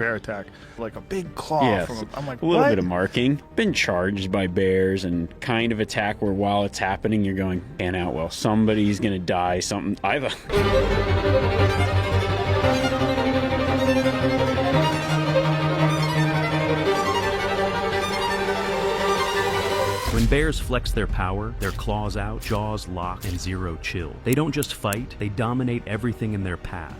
bear attack, like a big claw. Yeah, I'm like, a little what? bit of marking. Been charged by bears and kind of attack where while it's happening, you're going, pan out, well, somebody's going to die, something, either. When bears flex their power, their claws out, jaws locked, and zero chill. They don't just fight, they dominate everything in their path.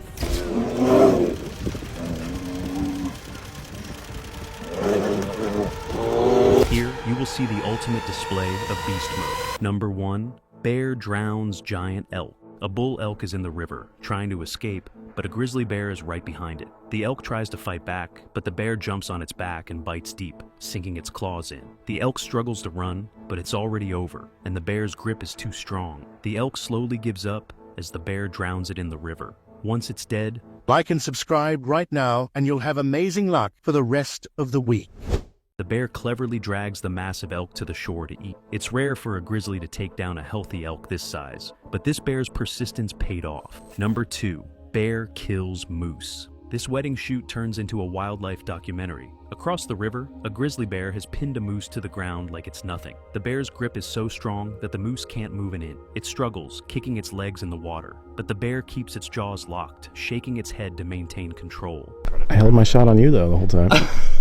Here, you will see the ultimate display of beast mode. Number 1, bear drowns giant elk. A bull elk is in the river, trying to escape, but a grizzly bear is right behind it. The elk tries to fight back, but the bear jumps on its back and bites deep, sinking its claws in. The elk struggles to run, but it's already over, and the bear's grip is too strong. The elk slowly gives up as the bear drowns it in the river. Once it's dead, like and subscribe right now, and you'll have amazing luck for the rest of the week. the bear cleverly drags the massive elk to the shore to eat. It's rare for a grizzly to take down a healthy elk this size, but this bear's persistence paid off. Number 2, bear kills moose. This wedding shoot turns into a wildlife documentary. Across the river, a grizzly bear has pinned a moose to the ground like it's nothing. The bear's grip is so strong that the moose can't move an inch. It struggles, kicking its legs in the water, but the bear keeps its jaws locked, shaking its head to maintain control. I held my shot on you though the whole time.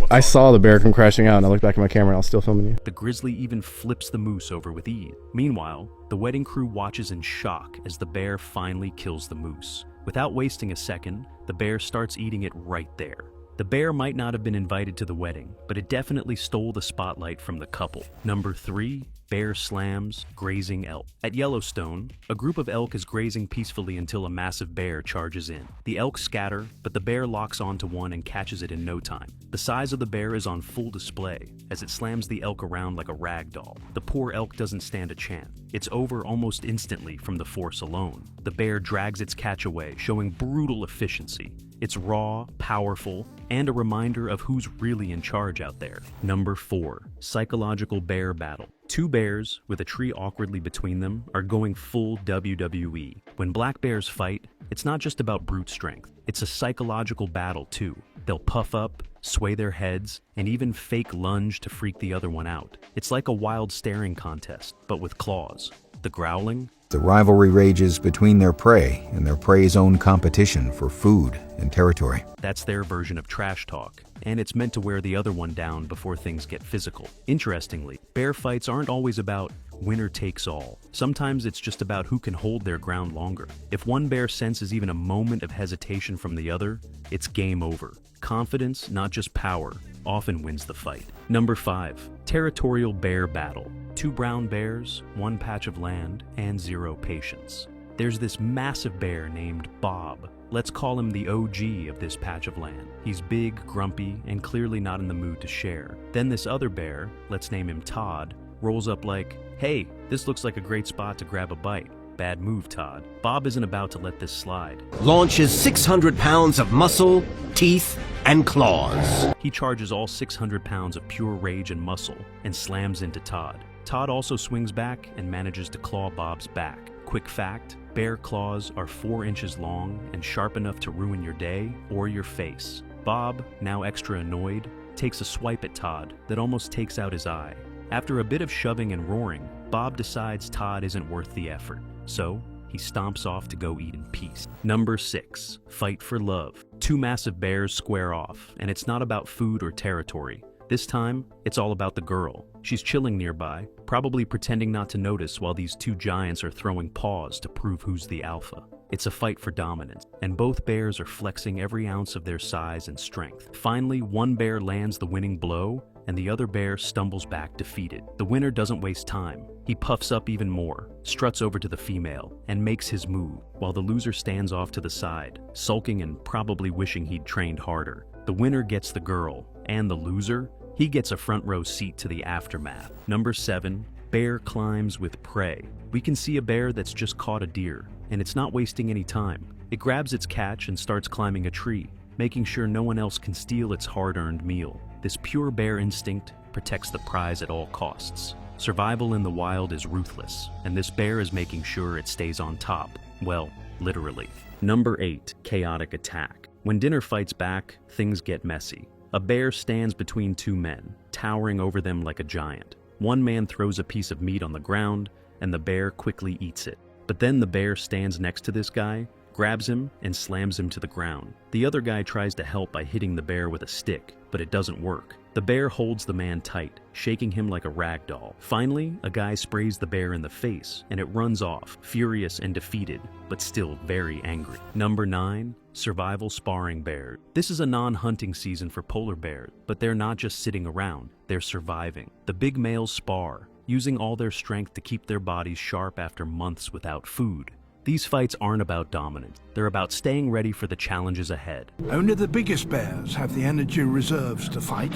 I saw the bear come crashing out and I looked back at my camera and I was still filming you. The grizzly even flips the moose over with ease. Meanwhile, the wedding crew watches in shock as the bear finally kills the moose. Without wasting a second, the bear starts eating it right there. The bear might not have been invited to the wedding, but it definitely stole the spotlight from the couple. Number 3, bear slams grazing elk. At Yellowstone, a group of elk is grazing peacefully until a massive bear charges in. The elk scatter, but the bear locks onto one and catches it in no time. The size of the bear is on full display as it slams the elk around like a rag doll. The poor elk doesn't stand a chance. It's over almost instantly from the force alone. The bear drags its catch away, showing brutal efficiency. It's raw, powerful, and a reminder of who's really in charge out there. Number 4, psychological bear battle. 2 bears, with a tree awkwardly between them, are going full WWE. When black bears fight, it's not just about brute strength. It's a psychological battle too. They'll puff up, sway their heads, and even fake lunge to freak the other one out. It's like a wild staring contest, but with claws. The growling? The rivalry rages between their prey and their prey's own competition for food and territory. That's their version of trash talk, and it's meant to wear the other one down before things get physical. Interestingly, bear fights aren't always about winner takes all. Sometimes it's just about who can hold their ground longer. If one bear senses even a moment of hesitation from the other, it's game over. Confidence, not just power, often wins the fight. Number 5, territorial bear battle. 2 brown bears, 1 patch of land, and 0 patience. There's this massive bear named Bob. Let's call him the OG of this patch of land. He's big, grumpy, and clearly not in the mood to share. Then this other bear, let's name him Todd, rolls up like, "Hey, this looks like a great spot to grab a bite." Bad move, Todd. Bob isn't about to let this slide. Launches 600 pounds of muscle, teeth, and claws. He charges all 600 pounds of pure rage and muscle and slams into Todd. Todd also swings back and manages to claw Bob's back. Quick fact, bear claws are 4 inches long and sharp enough to ruin your day or your face. Bob, now extra annoyed, takes a swipe at Todd that almost takes out his eye. After a bit of shoving and roaring, Bob decides Todd isn't worth the effort, so he stomps off to go eat in peace. Number 6, fight for love. 2 massive bears square off, and it's not about food or territory. This time, it's all about the girl. She's chilling nearby, probably pretending not to notice while these 2 giants are throwing paws to prove who's the alpha. It's a fight for dominance, and both bears are flexing every ounce of their size and strength. Finally, one bear lands the winning blow, and the other bear stumbles back defeated. The winner doesn't waste time. He puffs up even more, struts over to the female, and makes his move, while the loser stands off to the side, sulking and probably wishing he'd trained harder. The winner gets the girl, and the loser, he gets a front row seat to the aftermath. Number 7, bear climbs with prey. We can see a bear that's just caught a deer, and it's not wasting any time. It grabs its catch and starts climbing a tree, making sure no one else can steal its hard-earned meal. This pure bear instinct protects the prize at all costs. Survival in the wild is ruthless, and this bear is making sure it stays on top. Well, literally. Number 8, chaotic attack. When dinner fights back, things get messy. A bear stands between two men, towering over them like a giant. One man throws a piece of meat on the ground, and the bear quickly eats it. But then the bear stands next to this guy, grabs him, and slams him to the ground. The other guy tries to help by hitting the bear with a stick, but it doesn't work. The bear holds the man tight, shaking him like a rag doll. Finally, a guy sprays the bear in the face, and it runs off, furious and defeated, but still very angry. Number 9. Survival Sparring Bear. This is a non-hunting season for polar bears, but they're not just sitting around, they're surviving. The big males spar, using all their strength to keep their bodies sharp after months without food. These fights aren't about dominance, they're about staying ready for the challenges ahead. Only the biggest bears have the energy reserves to fight.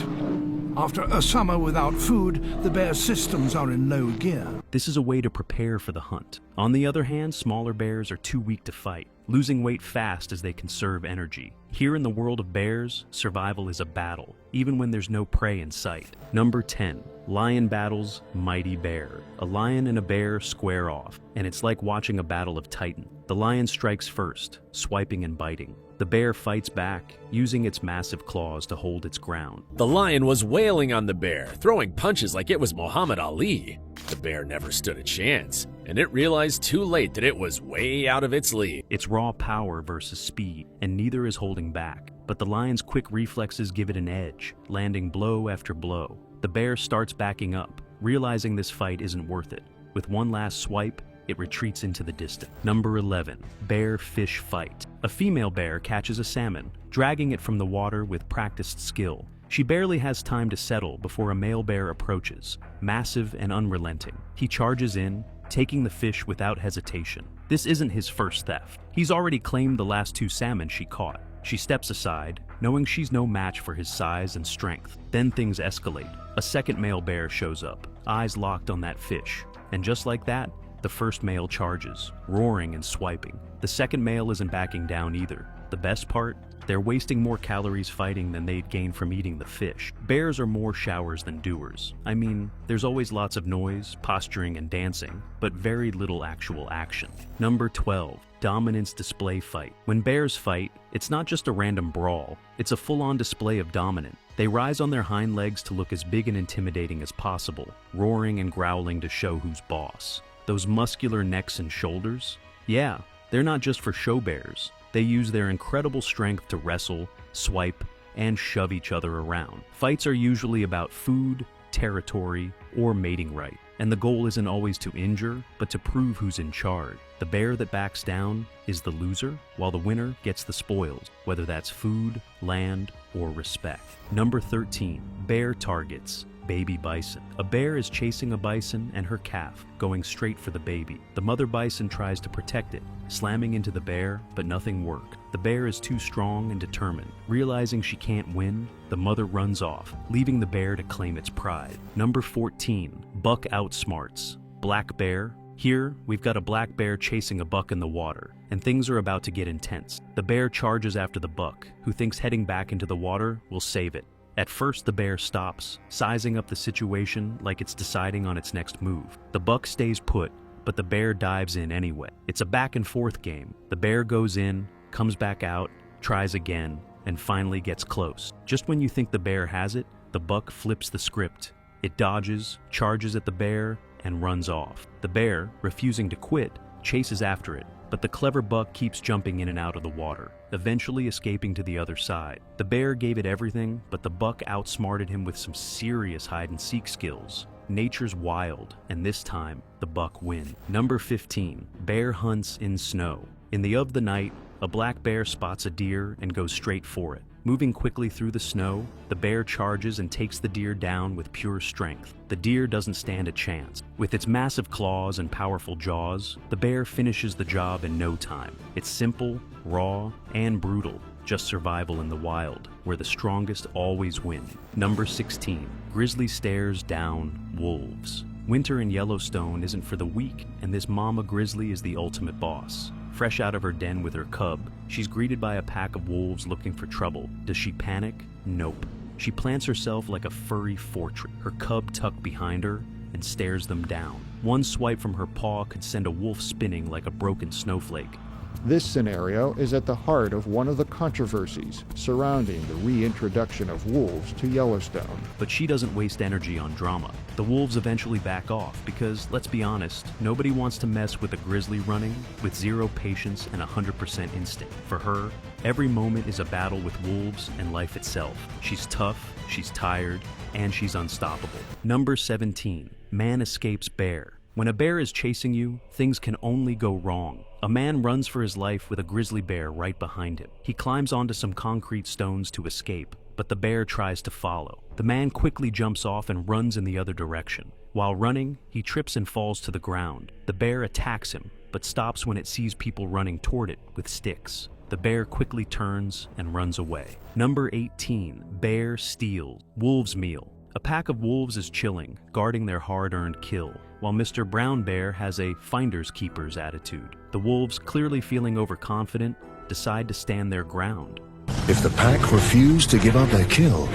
After a summer without food, the bear's systems are in low gear. This is a way to prepare for the hunt. On the other hand, smaller bears are too weak to fight, losing weight fast as they conserve energy. Here in the world of bears, survival is a battle, even when there's no prey in sight. Number 10. Lion battles mighty bear. A lion and a bear square off, and it's like watching a battle of titans. The lion strikes first, swiping and biting. The bear fights back, using its massive claws to hold its ground. The lion was wailing on the bear, throwing punches like it was Muhammad Ali. The bear never stood a chance, and it realized too late that it was way out of its league. It's raw power versus speed, and neither is holding back. But the lion's quick reflexes give it an edge, landing blow after blow. The bear starts backing up, realizing this fight isn't worth it. With one last swipe, it retreats into the distance. Number 11. Bear-fish fight. A female bear catches a salmon, dragging it from the water with practiced skill. She barely has time to settle before a male bear approaches, massive and unrelenting. He charges in, taking the fish without hesitation. This isn't his first theft. He's already claimed the last 2 salmon she caught. She steps aside, knowing she's no match for his size and strength. Then things escalate. A second male bear shows up, eyes locked on that fish. And just like that, the first male charges, roaring and swiping. The second male isn't backing down either. The best part? They're wasting more calories fighting than they'd gain from eating the fish. Bears are more showers than doers. I mean, there's always lots of noise, posturing, and dancing, but very little actual action. Number 12. Dominance display fight. When bears fight, it's not just a random brawl, it's a full-on display of dominance. They rise on their hind legs to look as big and intimidating as possible, roaring and growling to show who's boss. Those muscular necks and shoulders? Yeah, they're not just for show bears. They use their incredible strength to wrestle, swipe, and shove each other around. Fights are usually about food, territory, or mating right. And the goal isn't always to injure, but to prove who's in charge. The bear that backs down is the loser, while the winner gets the spoils, whether that's food, land, or respect. Number 13. Bear targets baby bison. A bear is chasing a bison and her calf, going straight for the baby. The mother bison tries to protect it, slamming into the bear, but nothing worked. The bear is too strong and determined. Realizing she can't win, the mother runs off, leaving the bear to claim its pride. Number 14. Buck outsmarts black bear. Here, we've got a black bear chasing a buck in the water, and things are about to get intense. The bear charges after the buck, who thinks heading back into the water will save it. At first, the bear stops, sizing up the situation like it's deciding on its next move. The buck stays put, but the bear dives in anyway. It's a back and forth game. The bear goes in, comes back out, tries again, and finally gets close. Just when you think the bear has it, the buck flips the script. It dodges, charges at the bear, and runs off. The bear, refusing to quit, chases after it, but the clever buck keeps jumping in and out of the water, eventually escaping to the other side. The bear gave it everything, but the buck outsmarted him with some serious hide-and-seek skills. Nature's wild, and this time, the buck wins. Number 15. Bear hunts in snow. In the of the night, a black bear spots a deer and goes straight for it. Moving quickly through the snow, the bear charges and takes the deer down with pure strength. The deer doesn't stand a chance. With its massive claws and powerful jaws, the bear finishes the job in no time. It's simple, raw, and brutal. Just survival in the wild, where the strongest always win. Number 16. Grizzly stares down wolves. Winter in Yellowstone isn't for the weak, and this mama grizzly is the ultimate boss. Fresh out of her den with her cub, she's greeted by a pack of wolves looking for trouble. Does she panic? Nope. She plants herself like a furry fortress, her cub tucked behind her, and stares them down. One swipe from her paw could send a wolf spinning like a broken snowflake. This scenario is at the heart of one of the controversies surrounding the reintroduction of wolves to Yellowstone. But she doesn't waste energy on drama. The wolves eventually back off because, let's be honest, nobody wants to mess with a grizzly running with zero patience and 100% instinct. For her, every moment is a battle with wolves and life itself. She's tough, she's tired, and she's unstoppable. Number 17. Man escapes bear. When a bear is chasing you, things can only go wrong. A man runs for his life with a grizzly bear right behind him. He climbs onto some concrete stones to escape, but the bear tries to follow. The man quickly jumps off and runs in the other direction. While running, he trips and falls to the ground. The bear attacks him, but stops when it sees people running toward it with sticks. The bear quickly turns and runs away. Number 18. Bear steals. Wolf's meal. A pack of wolves is chilling, guarding their hard-earned kill, while Mr. Brown Bear has a finder's keeper's attitude. The wolves, clearly feeling overconfident, decide to stand their ground. If the pack refuse to give up their kill,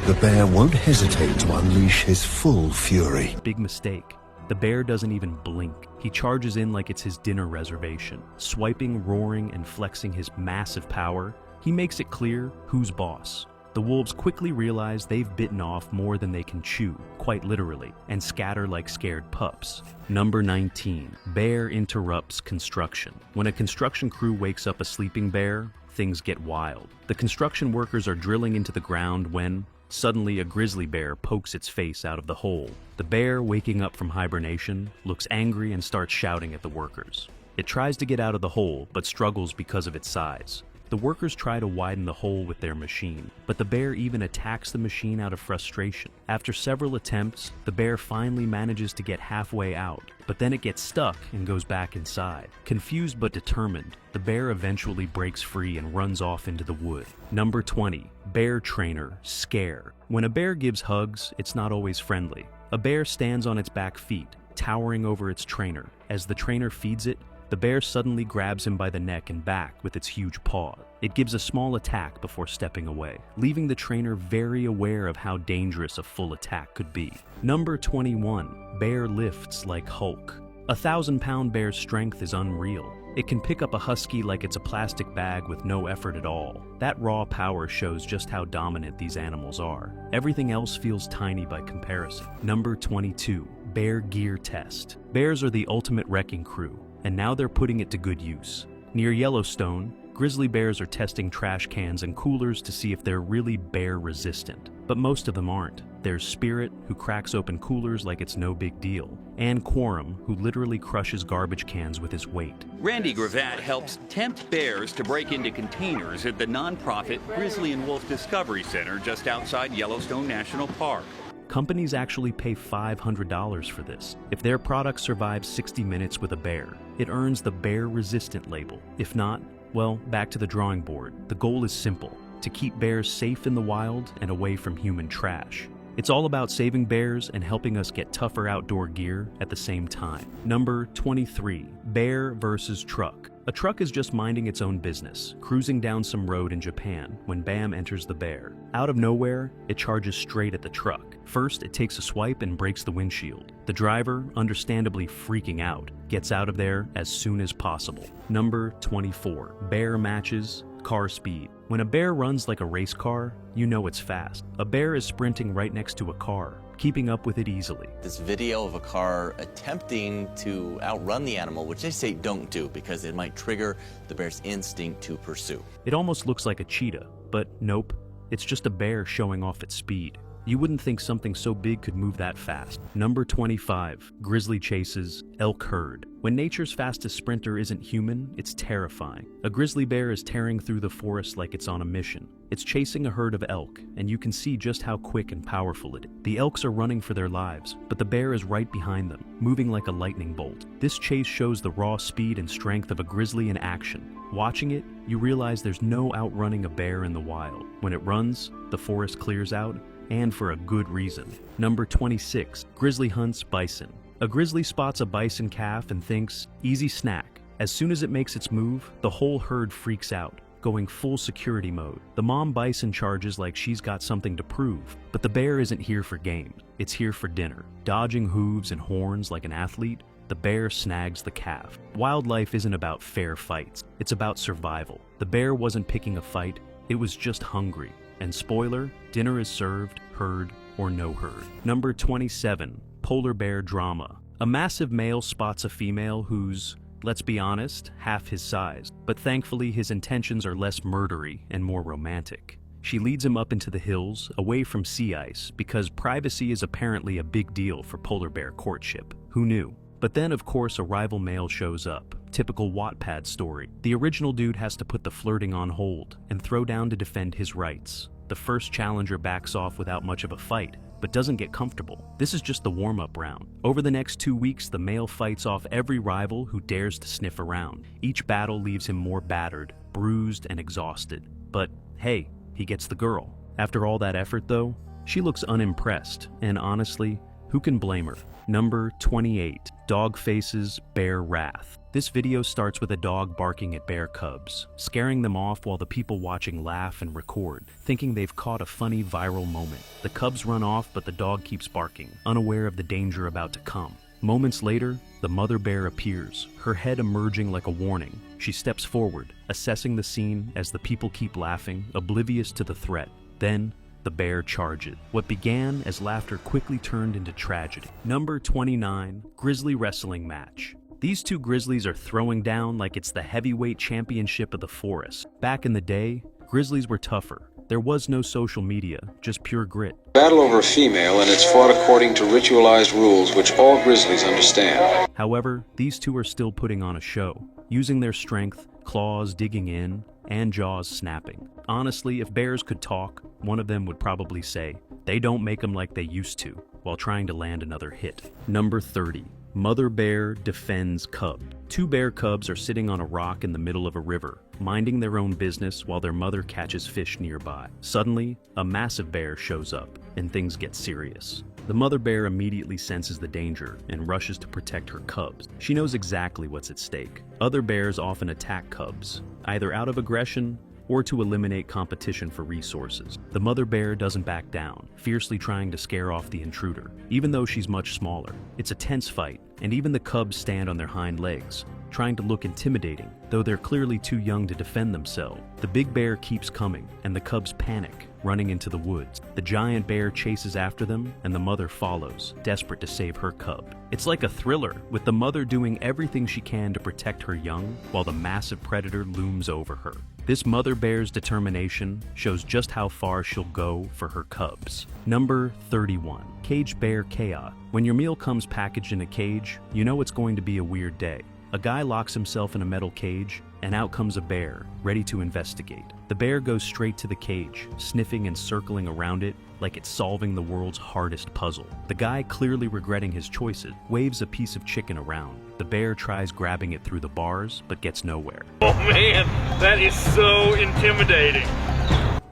the bear won't hesitate to unleash his full fury. Big mistake. The bear doesn't even blink. He charges in like it's his dinner reservation, swiping, roaring, and flexing his massive power. He makes it clear who's boss. The wolves quickly realize they've bitten off more than they can chew, quite literally, and scatter like scared pups. Number 19. Bear interrupts construction. When a construction crew wakes up a sleeping bear, things get wild. The construction workers are drilling into the ground when, suddenly, a grizzly bear pokes its face out of the hole. The bear, waking up from hibernation, looks angry and starts shouting at the workers. It tries to get out of the hole, but struggles because of its size. The workers try to widen the hole with their machine, but the bear even attacks the machine out of frustration. After several attempts, the bear finally manages to get halfway out, but then it gets stuck and goes back inside. Confused but determined, the bear eventually breaks free and runs off into the wood. Number 20. Bear trainer, scare. When a bear gives hugs, it's not always friendly. A bear stands on its back feet, towering over its trainer. As the trainer feeds it, the bear suddenly grabs him by the neck and back with its huge paw. It gives a small attack before stepping away, leaving the trainer very aware of how dangerous a full attack could be. Number 21. Bear lifts like Hulk. A 1,000-pound bear's strength is unreal. It can pick up a husky like it's a plastic bag with no effort at all. That raw power shows just how dominant these animals are. Everything else feels tiny by comparison. Number 22. Bear gear test. Bears are the ultimate wrecking crew, and now they're putting it to good use. Near Yellowstone, grizzly bears are testing trash cans and coolers to see if they're really bear resistant. But most of them aren't. There's Spirit, who cracks open coolers like it's no big deal, and Quorum, who literally crushes garbage cans with his weight. Randy Gravatt helps tempt bears to break into containers at the nonprofit Grizzly and Wolf Discovery Center just outside Yellowstone National Park. Companies actually pay $500 for this. If their product survives 60 minutes with a bear, it earns the bear resistant label. If not, well, back to the drawing board. The goal is simple: to keep bears safe in the wild and away from human trash. It's all about saving bears and helping us get tougher outdoor gear at the same time. Number 23. Bear versus truck. A truck is just minding its own business, cruising down some road in Japan when Bam enters the bear. Out of nowhere, it charges straight at the truck. First, it takes a swipe and breaks the windshield. The driver, understandably freaking out, gets out of there as soon as possible. Number 24. Bear matches, car speed. When a bear runs like a race car, you know it's fast. A bear is sprinting right next to a car, keeping up with it easily. This video of a car attempting to outrun the animal, which they say don't do because it might trigger the bear's instinct to pursue. It almost looks like a cheetah, but nope, it's just a bear showing off its speed. You wouldn't think something so big could move that fast. Number 25. Grizzly chases, elk herd. When nature's fastest sprinter isn't human, it's terrifying. A grizzly bear is tearing through the forest like it's on a mission. It's chasing a herd of elk, and you can see just how quick and powerful it is. The elks are running for their lives, but the bear is right behind them, moving like a lightning bolt. This chase shows the raw speed and strength of a grizzly in action. Watching it, you realize there's no outrunning a bear in the wild. When it runs, the forest clears out, and for a good reason. Number 26. Grizzly hunts bison. A grizzly spots a bison calf and thinks, easy snack. As soon as it makes its move, the whole herd freaks out, going full security mode. The mom bison charges like she's got something to prove, but the bear isn't here for games. It's here for dinner. Dodging hooves and horns like an athlete, the the bear snags the calf. Wildlife isn't about fair fights. It's about survival. The bear wasn't picking a fight. It was just hungry. And spoiler, dinner is served, herd or no herd. Number 27, polar bear drama. A massive male spots a female who's, let's be honest, half his size. But thankfully his intentions are less murdery and more romantic. She leads him up into the hills, away from sea ice, because privacy is apparently a big deal for polar bear courtship. Who knew? But then, of course, a rival male shows up. Typical Wattpad story. The original dude has to put the flirting on hold and throw down to defend his rights. The first challenger backs off without much of a fight, but doesn't get comfortable. This is just the warm-up round. Over the next 2 weeks, the male fights off every rival who dares to sniff around. Each battle leaves him more battered, bruised, and exhausted. But hey, he gets the girl. After all that effort, though, she looks unimpressed, and honestly, who can blame her? Number 28, dog faces bear wrath. This video starts with a dog barking at bear cubs, scaring them off while the people watching laugh and record, thinking they've caught a funny viral moment. The cubs run off, but the dog keeps barking, unaware of the danger about to come. Moments later, the mother bear appears, her head emerging like a warning. She steps forward, assessing the scene as the people keep laughing, oblivious to the threat. Then, the bear charges. What began as laughter quickly turned into tragedy. Number 29, Grizzly wrestling match. These two grizzlies are throwing down like it's the heavyweight championship of the forest. Back in the day, grizzlies were tougher. There was no social media, just pure grit. Battle over a female, and it's fought according to ritualized rules which all grizzlies understand. However, these two are still putting on a show, using their strength, claws digging in, and jaws snapping. Honestly, if bears could talk, one of them would probably say, they don't make them like they used to, while trying to land another hit. Number 30. Mother bear defends cub. Two bear cubs are sitting on a rock in the middle of a river, minding their own business while their mother catches fish nearby. Suddenly, a massive bear shows up, and things get serious. The mother bear immediately senses the danger and rushes to protect her cubs. She knows exactly what's at stake. Other bears often attack cubs, either out of aggression or to eliminate competition for resources. The mother bear doesn't back down, fiercely trying to scare off the intruder, even though she's much smaller. It's a tense fight, and even the cubs stand on their hind legs, trying to look intimidating, though they're clearly too young to defend themselves. The big bear keeps coming, and the cubs panic, running into the woods. The giant bear chases after them, and the mother follows, desperate to save her cub. It's like a thriller, with the mother doing everything she can to protect her young, while the massive predator looms over her. This mother bear's determination shows just how far she'll go for her cubs. Number 31. Cage bear chaos. When your meal comes packaged in a cage, you know it's going to be a weird day. A guy locks himself in a metal cage, and out comes a bear, ready to investigate. The bear goes straight to the cage, sniffing and circling around it like it's solving the world's hardest puzzle. The guy, clearly regretting his choices, waves a piece of chicken around. The bear tries grabbing it through the bars, but gets nowhere. Oh man, that is so intimidating.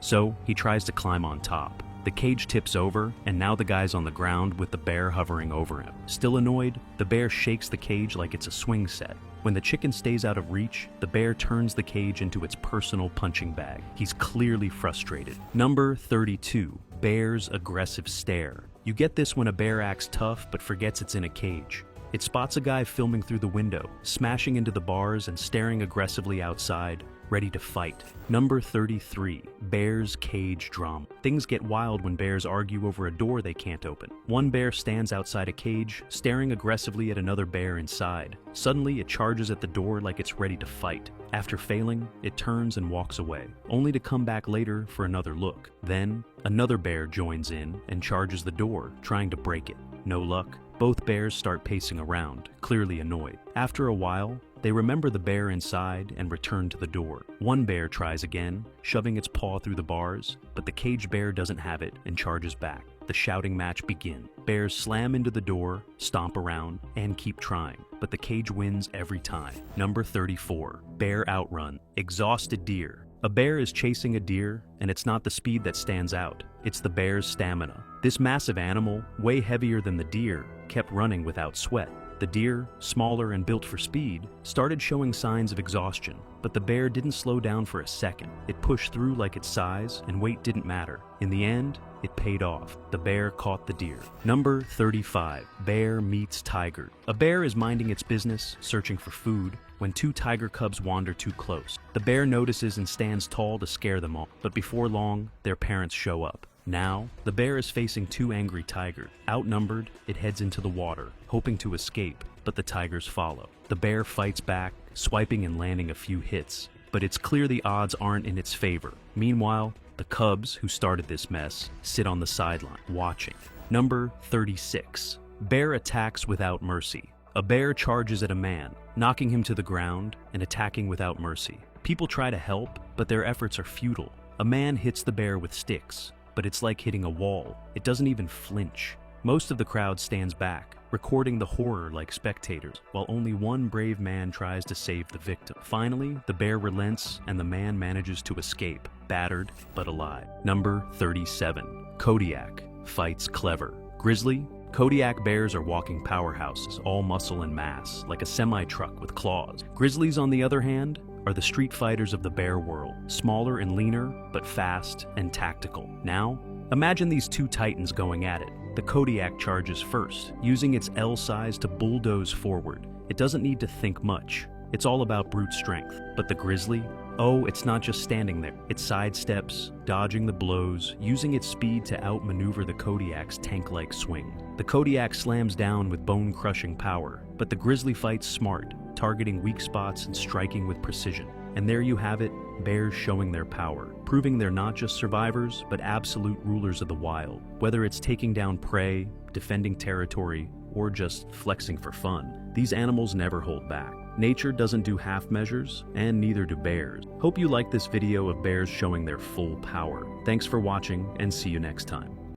So, he tries to climb on top. The cage tips over, and now the guy's on the ground with the bear hovering over him. Still annoyed, the bear shakes the cage like it's a swing set. When the chicken stays out of reach, the bear turns the cage into its personal punching bag. He's clearly frustrated. Number 32. Bear's aggressive stare. You get this when a bear acts tough but forgets it's in a cage. It spots a guy filming through the window, smashing into the bars and staring aggressively outside, ready to fight. Number 33. Bear's cage drama. Things get wild when bears argue over a door they can't open. One bear stands outside a cage, staring aggressively at another bear inside. Suddenly, it charges at the door like it's ready to fight. After failing, it turns and walks away, only to come back later for another look. Then, another bear joins in and charges the door, trying to break it. No luck. Both bears start pacing around, clearly annoyed. After a while, they remember the bear inside and return to the door. One bear tries again, shoving its paw through the bars, but the caged bear doesn't have it and charges back. The shouting match begins. Bears slam into the door, stomp around, and keep trying, but the cage wins every time. Number 34. Bear outrun. Exhausted deer. A bear is chasing a deer, and it's not the speed that stands out. It's the bear's stamina. This massive animal, way heavier than the deer, kept running without sweat. The deer, smaller and built for speed, started showing signs of exhaustion, but the bear didn't slow down for a second. It pushed through like its size, and weight didn't matter. In the end, it paid off. The bear caught the deer. Number 35. Bear meets tiger. A bear is minding its business, searching for food, when two tiger cubs wander too close. The bear notices and stands tall to scare them all, but before long, their parents show up. Now, the bear is facing two angry tigers. Outnumbered, it heads into the water, hoping to escape, but the tigers follow. The bear fights back, swiping and landing a few hits, but it's clear the odds aren't in its favor. Meanwhile, the cubs, who started this mess, sit on the sideline, watching. Number 36. Bear attacks without mercy. A bear charges at a man, knocking him to the ground and attacking without mercy. People try to help, but their efforts are futile. A man hits the bear with sticks, but it's like hitting a wall. It doesn't even flinch. Most of the crowd stands back, recording the horror like spectators, while only one brave man tries to save the victim. Finally, the bear relents and the man manages to escape, battered but alive. Number 37. Kodiak fights clever. Grizzly. Kodiak bears are walking powerhouses, all muscle and mass, like a semi-truck with claws. Grizzlies, on the other hand, are the street fighters of the bear world, smaller and leaner, but fast and tactical. Now, imagine these two titans going at it. The Kodiak charges first, using its L size to bulldoze forward. It doesn't need to think much. It's all about brute strength. But the Grizzly? Oh, it's not just standing there. It sidesteps, dodging the blows, using its speed to outmaneuver the Kodiak's tank-like swing. The Kodiak slams down with bone-crushing power, but the Grizzly fights smart, targeting weak spots and striking with precision. And there you have it, bears showing their power, proving they're not just survivors, but absolute rulers of the wild. Whether it's taking down prey, defending territory, or just flexing for fun, these animals never hold back. Nature doesn't do half measures, and neither do bears. Hope you liked this video of bears showing their full power. Thanks for watching, and see you next time.